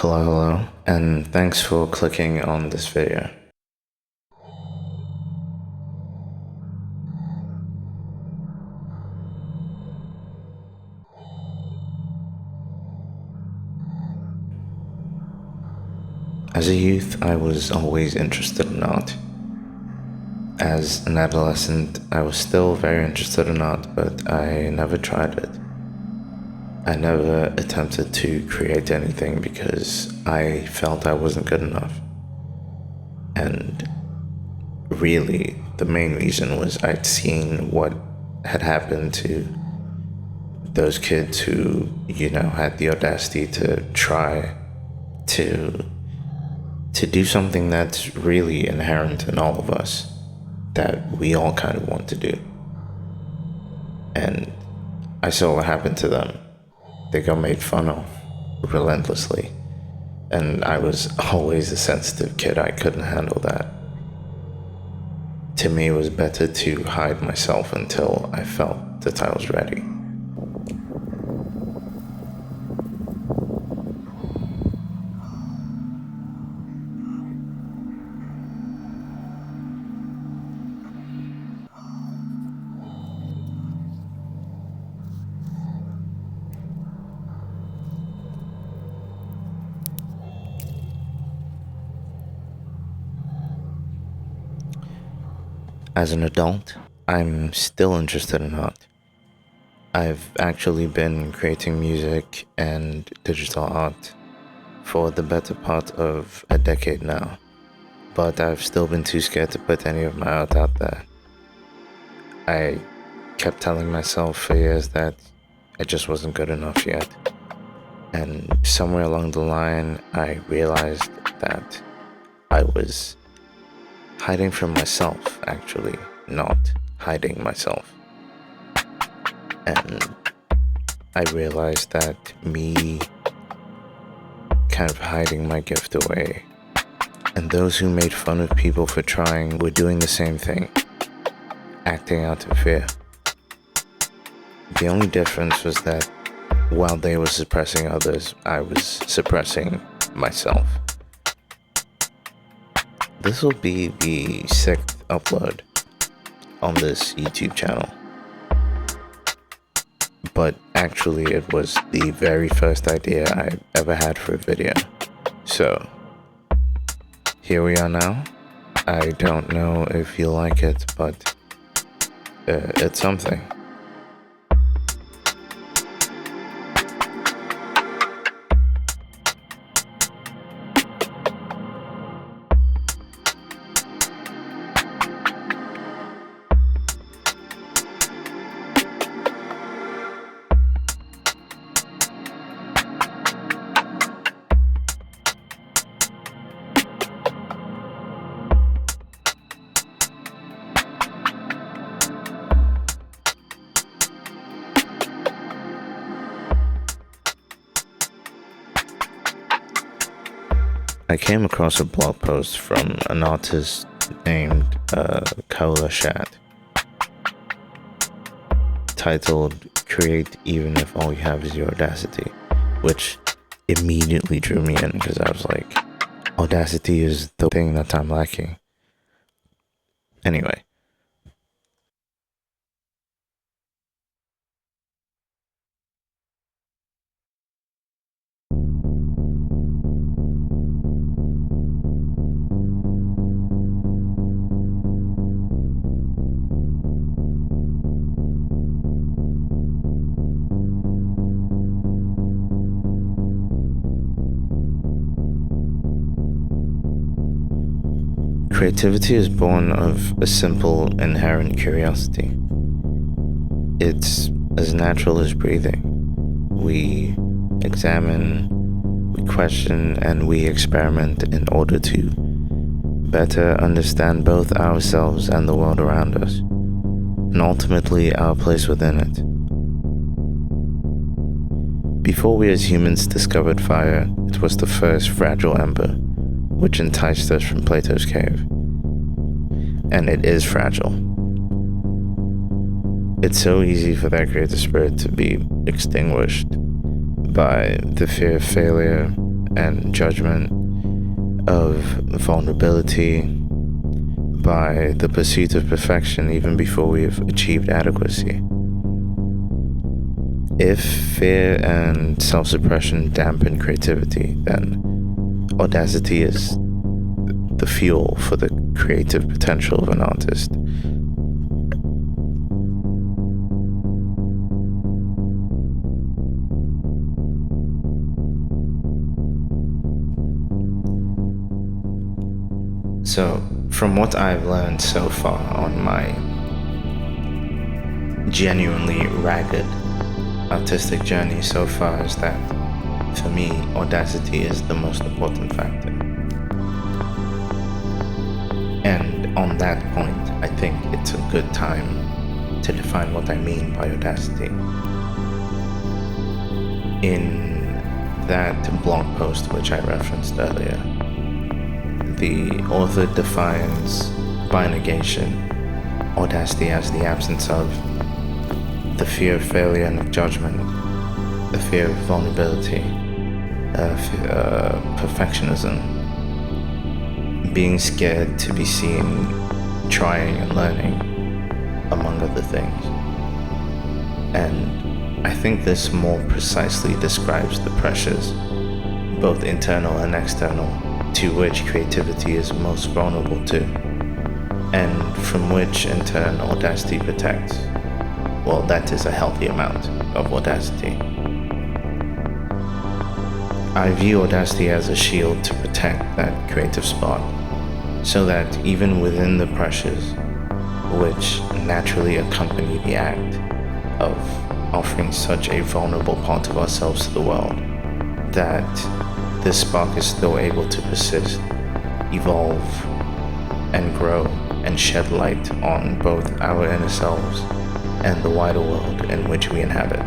Hello, and thanks for clicking on this video. As a youth, I was always interested in art. As an adolescent, I was still very interested in art, but I never tried it. I never attempted to create anything because I felt I wasn't good enough. And really, the main reason was I'd seen what had happened to those kids who, had the audacity to try to do something that's really inherent in all of us, that we all kind of want to do. And I saw what happened to them. They got made fun of relentlessly. And I was always a sensitive kid. I couldn't handle that. To me, it was better to hide myself until I felt that I was ready. As an adult, I'm still interested in art. I've actually been creating music and digital art for the better part of a decade now, but I've still been too scared to put any of my art out there. I kept telling myself for years that it just wasn't good enough yet. And somewhere along the line, I realized that I was hiding from myself, actually, not hiding myself. And I realized that me kind of hiding my gift away, and those who made fun of people for trying were doing the same thing, acting out of fear. The only difference was that while they were suppressing others, I was suppressing myself. This will be the 6th upload on this YouTube channel. But actually, it was the very first idea I ever had for a video. So, here we are now. I don't know if you like it, but it's something. I came across a blog post from an artist named Kaola Shat, titled "Create Even If All You Have Is Your Audacity," which immediately drew me in because I was like, audacity is the thing that I'm lacking. Anyway. Creativity is born of a simple, inherent curiosity. It's as natural as breathing. We examine, we question, and we experiment in order to better understand both ourselves and the world around us, and ultimately our place within it. Before we as humans discovered fire, it was the first fragile ember which enticed us from Plato's cave. And it is fragile. It's so easy for that creative spirit to be extinguished by the fear of failure and judgment, of vulnerability, by the pursuit of perfection even before we've achieved adequacy. If fear and self-suppression dampen creativity, then audacity is the fuel for the creative potential of an artist. So, from what I've learned so far on my genuinely ragged artistic journey so far is that, for me, audacity is the most important factor. And on that point, I think it's a good time to define what I mean by audacity. In that blog post which I referenced earlier, the author defines, by negation, audacity as the absence of the fear of failure and of judgment, the fear of vulnerability, perfectionism, being scared to be seen trying and learning, among other things. And I think this more precisely describes the pressures, both internal and external, to which creativity is most vulnerable to, and from which in turn audacity protects. Well, that is a healthy amount of audacity. I view audacity as a shield to protect that creative spark, so that even within the pressures which naturally accompany the act of offering such a vulnerable part of ourselves to the world, that this spark is still able to persist, evolve, and grow, and shed light on both our inner selves and the wider world in which we inhabit.